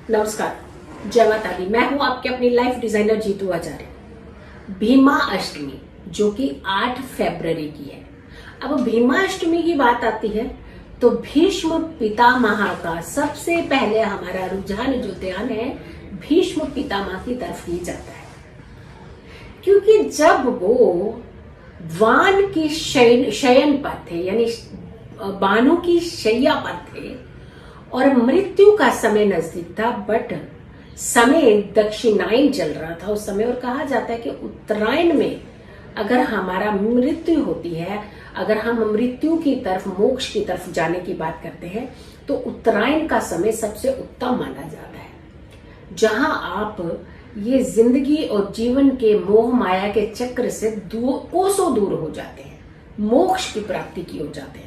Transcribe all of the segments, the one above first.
नमस्कार, जय माता दी। मैं हूं आपके अपनी लाइफ डिजाइनर जीतू आचार्य। भीमा अष्टमी जो कि 8 फरवरी की है। अब भीमा अष्टमी की बात आती है तो भीष्म पितामह का सबसे पहले हमारा रुझान जो ध्यान है भीष्म पितामह की तरफ ही जाता है, क्योंकि जब वो वान की शयन पर थे, यानी बाणों की शैया पर थे और मृत्यु का समय नजदीक था, बट समय दक्षिणायन चल रहा था उस समय। और कहा जाता है कि उत्तरायण में अगर हमारा मृत्यु होती है, अगर हम मृत्यु की तरफ, मोक्ष की तरफ जाने की बात करते हैं, तो उत्तरायण का समय सबसे उत्तम माना जाता है, जहां आप ये जिंदगी और जीवन के मोह माया के चक्र से कोसों दूर हो जाते हैं, मोक्ष की प्राप्ति की हो जाते हैं।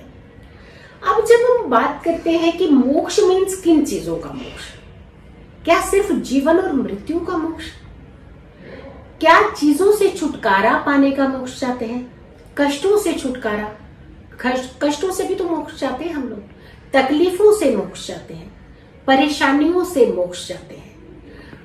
अब जब हम बात करते हैं कि मोक्ष मीन्स किन चीजों का मोक्ष, क्या सिर्फ जीवन और मृत्यु का मोक्ष, क्या चीजों से छुटकारा पाने का मोक्ष चाहते हैं, कष्टों से छुटकारा, कष्टों से भी तो मोक्ष चाहते हैं हम लोग, तकलीफों से मोक्ष चाहते हैं, परेशानियों से मोक्ष चाहते हैं।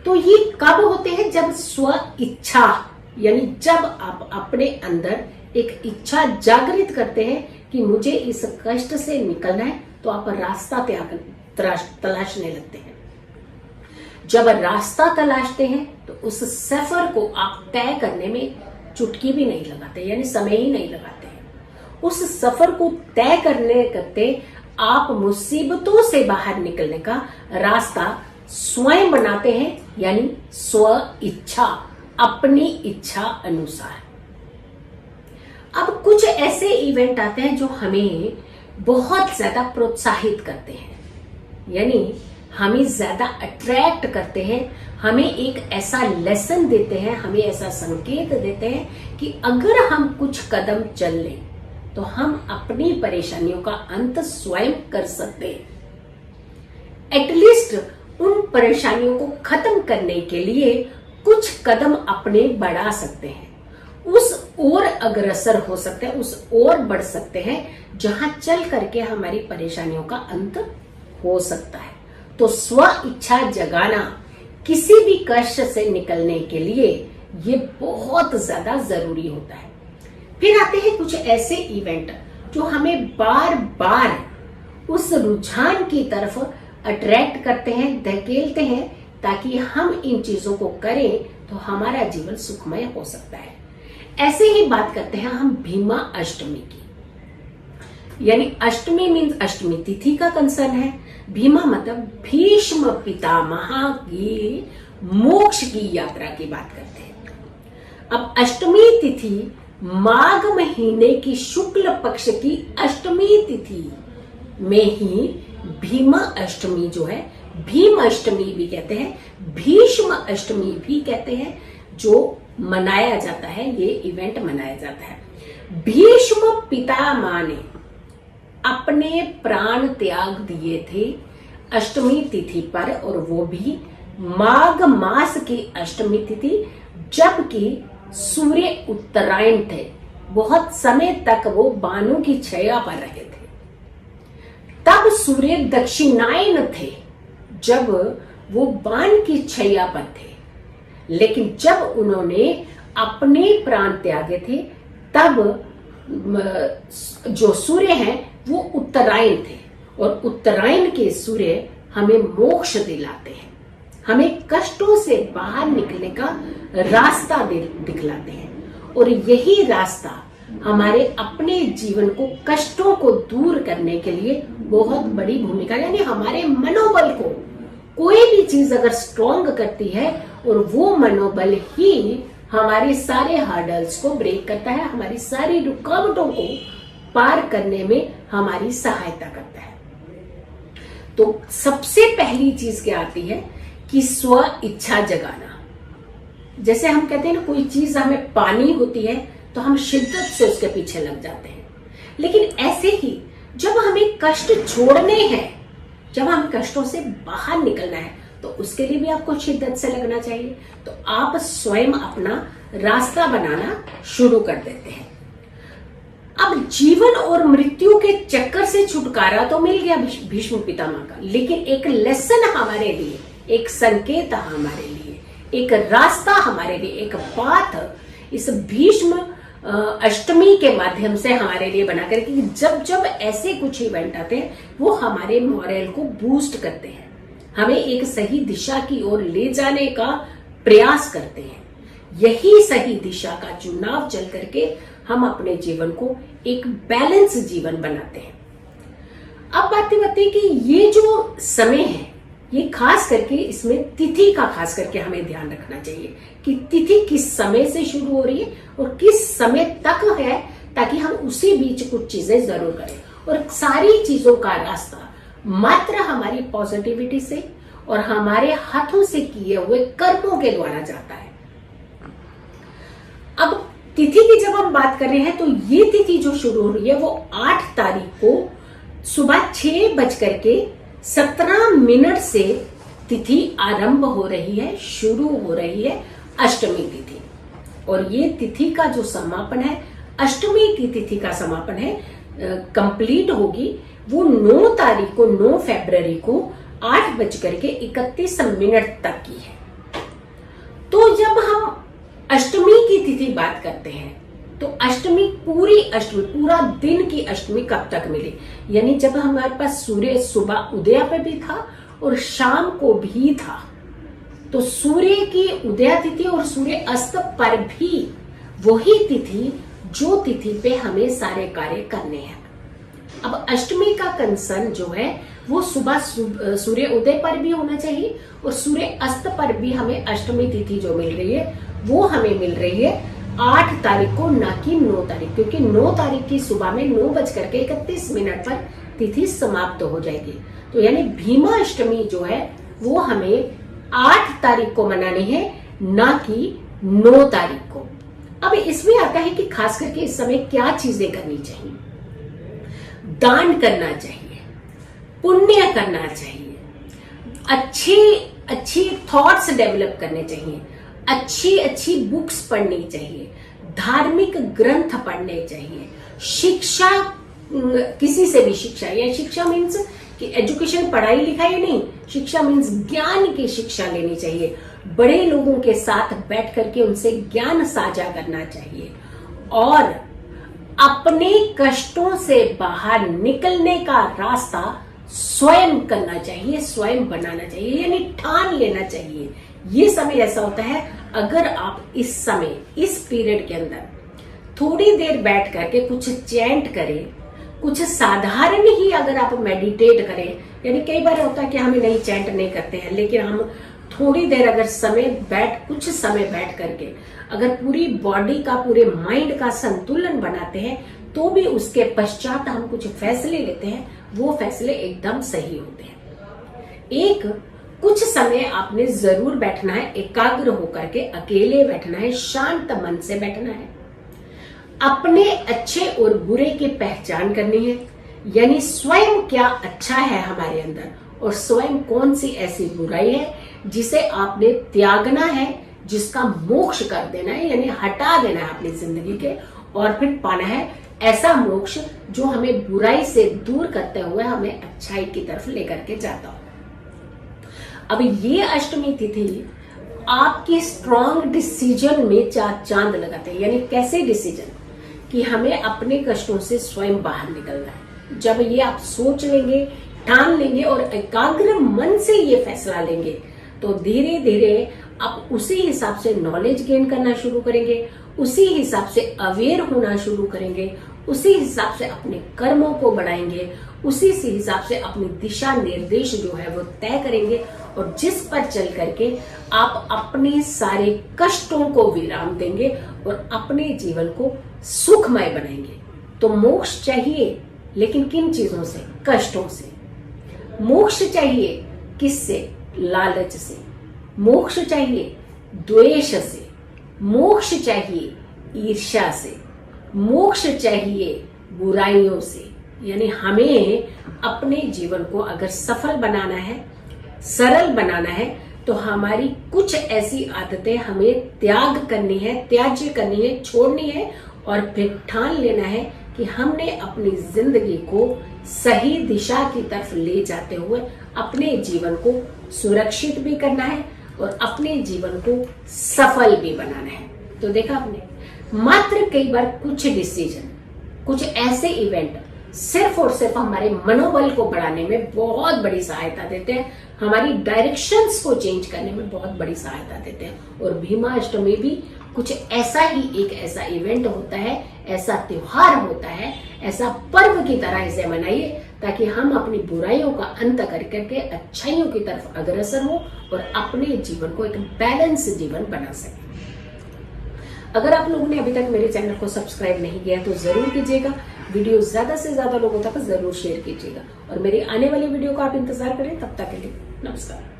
तो ये कब होते हैं? जब स्व इच्छा, यानी जब आप अपने अंदर एक इच्छा जागृत करते हैं कि मुझे इस कष्ट से निकलना है, तो आप रास्ता तलाशने लगते हैं। जब रास्ता तलाशते हैं तो उस सफर को आप तय करने में चुटकी भी नहीं लगाते, यानी समय ही नहीं लगाते हैं। उस सफर को तय करते आप मुसीबतों से बाहर निकलने का रास्ता स्वयं बनाते हैं, यानी स्व इच्छा, अपनी इच्छा अनुसार। अब कुछ ऐसे इवेंट आते हैं जो हमें बहुत ज्यादा प्रोत्साहित करते हैं, यानी हमें ज्यादा अट्रैक्ट करते हैं, हमें एक ऐसा लेसन देते हैं, हमें ऐसा संकेत देते हैं कि अगर हम कुछ कदम चल लें तो हम अपनी परेशानियों का अंत स्वयं कर सकते हैं। एटलीस्ट उन परेशानियों को खत्म करने के लिए कुछ कदम अपने बढ़ा सकते हैं, उस ओर अग्रसर हो सकते हैं, उस ओर बढ़ सकते हैं जहां चल करके हमारी परेशानियों का अंत हो सकता है। तो स्व इच्छा जगाना किसी भी कष्ट से निकलने के लिए ये बहुत ज्यादा जरूरी होता है। फिर आते हैं कुछ ऐसे इवेंट जो हमें बार बार उस रुझान की तरफ अट्रैक्ट करते हैं, धकेलते हैं, ताकि हम इन चीजों को करें तो हमारा जीवन सुखमय हो सकता है। ऐसे ही बात करते हैं हम भीमा अष्टमी की, यानी अष्टमी मीन्स अष्टमी तिथि का कंसर्न है। भीमा मतलब भीष्म पितामह की मोक्ष की यात्रा की बात करते हैं। अब अष्टमी तिथि माघ महीने की शुक्ल पक्ष की अष्टमी तिथि में ही भीमा अष्टमी जो है, भीम अष्टमी भी कहते हैं, भीष्म अष्टमी भी कहते हैं, जो मनाया जाता है, ये इवेंट मनाया जाता है। भीष्म पितामह ने अपने प्राण त्याग दिए थे अष्टमी तिथि पर, और वो भी माघ मास की अष्टमी तिथि, जबकि सूर्य उत्तरायण थे। बहुत समय तक वो बाणों की छाया पर रहे थे। तब सूर्य दक्षिणायन थे, जब वो बाण की छाया पर थे। लेकिन जब उन्होंने अपने प्राण त्यागे थे, तब जो सूर्य हैं वो उत्तरायण थे, और उत्तरायण के सूर्य हमें मोक्ष दिलाते हैं, हमें कष्टों से बाहर निकलने का रास्ता दिखलाते हैं। और यही रास्ता हमारे अपने जीवन को, कष्टों को दूर करने के लिए बहुत बड़ी भूमिका, यानी हमारे मनोबल को, कोई भी चीज अगर स्ट्रॉन्ग करती है, और वो मनोबल ही हमारे सारे हर्डल्स को ब्रेक करता है, हमारी सारी रुकावटों को पार करने में हमारी सहायता करता है। तो सबसे पहली चीज क्या आती है कि स्व इच्छा जगाना। जैसे हम कहते हैं ना, कोई चीज हमें पानी होती है तो हम शिद्दत से उसके पीछे लग जाते हैं, लेकिन ऐसे ही जब हमें कष्ट छोड़ने हैं, जब हमें कष्टों से बाहर निकलना है, तो उसके लिए भी आपको शिद्दत से लगना चाहिए। तो आप स्वयं अपना रास्ता बनाना शुरू कर देते हैं। अब जीवन और मृत्यु के चक्कर से छुटकारा तो मिल गया भीष्म पितामह का, लेकिन एक लेसन हमारे लिए एक संकेत हमारे लिए, एक रास्ता हमारे लिए, एक पाथ इस भीष्म अष्टमी के माध्यम से हमारे लिए बनाकर कि जब जब ऐसे कुछ इवेंट आते हैं वो हमारे मोरल को बूस्ट करते हैं, हमें एक सही दिशा की ओर ले जाने का प्रयास करते हैं। यही सही दिशा का चुनाव चल करके हम अपने जीवन को एक बैलेंस जीवन बनाते हैं। अब बातें बताइए कि ये जो समय है ये खास करके इसमें तिथि का खास करके हमें ध्यान रखना चाहिए कि तिथि किस समय से शुरू हो रही है और किस समय तक है, ताकि हम उसी बीच कुछ चीजें जरूर करें। और सारी चीजों का रास्ता मात्र हमारी पॉजिटिविटी से और हमारे हाथों से किए हुए कर्मों के द्वारा जाता है। अब तिथि की जब हम बात कर रहे हैं तो ये तिथि जो शुरू हो रही है वो 8 तारीख को सुबह 6:17 से तिथि आरंभ हो रही है, शुरू हो रही है अष्टमी तिथि। और ये तिथि का जो समापन है, अष्टमी की तिथि का समापन है, कंप्लीट होगी वो 9 तारीख को, 9 फरवरी को 8:31 तक की है। तो जब हम अष्टमी की तिथि बात करते हैं तो अष्टमी, पूरी अष्टमी, पूरा दिन की अष्टमी कब तक मिली, यानी जब हमारे पास सूर्य सुबह उदय पे भी था और शाम को भी था, तो सूर्य की उदय तिथि और सूर्य अस्त पर भी वही तिथि जो तिथि पे हमें सारे कार्य करने हैं। अब अष्टमी का कंसर्न जो है वो सुबह सूर्य उदय पर भी होना चाहिए और सूर्य अस्त पर भी हमें अष्टमी तिथि जो मिल रही है वो हमें मिल रही है 8 तारीख को, ना कि 9 तारीख, क्योंकि 9 तारीख की सुबह में 9:31 पर तिथि समाप्त हो जाएगी। तो यानी भीमा अष्टमी जो है वो हमें 8 तारीख को मनानी है, ना कि 9 तारीख को। अब इसमें आता है कि खास करके इस समय क्या चीजें करनी चाहिए। दान करना चाहिए, पुण्य करना चाहिए, अच्छी थॉट्स डेवलप करने चाहिए, अच्छी बुक्स पढ़नी चाहिए, धार्मिक ग्रंथ पढ़ने चाहिए, शिक्षा, किसी से भी शिक्षा, या शिक्षा मीन्स कि एजुकेशन पढ़ाई लिखाई नहीं, शिक्षा मीन्स ज्ञान की शिक्षा लेनी चाहिए। बड़े लोगों के साथ बैठ करके उनसे ज्ञान साझा करना चाहिए और अपने कष्टों से बाहर निकलने का रास्ता स्वयं करना चाहिए, स्वयं बनाना चाहिए, यानी ठान लेना चाहिए। ये समय ऐसा होता है, अगर आप इस समय, इस पीरियड के अंदर थोड़ी देर बैठ करके कुछ चैंट करें, कुछ साधारण ही अगर आप मेडिटेट करें, यानी कई बार होता है कि हमें नहीं, चैंट नहीं करते हैं, लेकिन हम थोड़ी देर अगर कुछ समय बैठ करके अगर पूरी बॉडी का, पूरे माइंड का संतुलन बनाते हैं, तो भी उसके पश्चात हम कुछ फैसले लेते हैं, वो फैसले एकदम सही होते हैं। कुछ समय आपने जरूर बैठना है, एकाग्र होकर के अकेले बैठना है, शांत मन से बैठना है, अपने अच्छे और बुरे की पहचान करनी है, यानी स्वयं क्या अच्छा है हमारे अंदर और स्वयं कौन सी ऐसी बुराई है जिसे आपने त्यागना है, जिसका मोक्ष कर देना है, यानी हटा देना है अपनी जिंदगी के, और फिर पाना है ऐसा मोक्ष जो हमें बुराई से दूर करते हुए हमें अच्छाई की तरफ लेकर के जाता हो। अब ये अष्टमी तिथि आपके स्ट्रॉन्ग डिसीजन में चांद लगाते हैं, यानी कैसे डिसीजन कि हमें अपने कष्टों से स्वयं बाहर निकलना है। जब ये आप सोच लेंगे, ठान लेंगे और एकाग्र मन से ये फैसला लेंगे, तो धीरे धीरे आप उसी हिसाब से नॉलेज गेन करना शुरू करेंगे, उसी हिसाब से अवेयर होना शुरू करेंगे, उसी हिसाब से अपने कर्मों को बढ़ाएंगे, उसी से हिसाब से अपनी दिशा निर्देश जो है वो तय करेंगे और जिस पर चल करके आप अपने सारे कष्टों को विराम देंगे और अपने जीवन को सुखमय बनाएंगे। तो मोक्ष चाहिए, लेकिन किन चीजों से? कष्टों से। मोक्ष चाहिए किससे? लालच से। मोक्ष चाहिए द्वेष से। मोक्ष चाहिए ईर्ष्या से। मोक्ष चाहिए बुराइयों से। यानी हमें अपने जीवन को अगर सफल बनाना है, सरल बनाना है, तो हमारी कुछ ऐसी आदतें हमें त्याग करनी है, त्याज्य करनी है, छोड़नी है और फिर ठान लेना है कि हमने अपनी जिंदगी को सही दिशा की तरफ ले जाते हुए अपने जीवन को सुरक्षित भी करना है और अपने जीवन को सफल भी बनाना है। तो देखा आपने, मात्र कई बार कुछ डिसीजन, कुछ ऐसे इवेंट सिर्फ और सिर्फ हमारे मनोबल को बढ़ाने में बहुत बड़ी सहायता देते हैं, हमारी डायरेक्शंस को चेंज करने में बहुत बड़ी सहायता देते हैं। और भीमाष्टमी भी कुछ ऐसा ही एक ऐसा इवेंट होता है, ऐसा त्योहार होता है, ऐसा पर्व की तरह इसे मनाइए ताकि हम अपनी बुराइयों का अंत करके अच्छाइयों की तरफ अग्रसर हो और अपने जीवन को एक बैलेंस जीवन बना सके। अगर आप लोगों ने अभी तक मेरे चैनल को सब्सक्राइब नहीं किया तो जरूर कीजिएगा, वीडियो ज्यादा से ज्यादा लोगों तक जरूर शेयर कीजिएगा और मेरी आने वाली वीडियो का आप इंतजार करें। तब तक के लिए नमस्कार।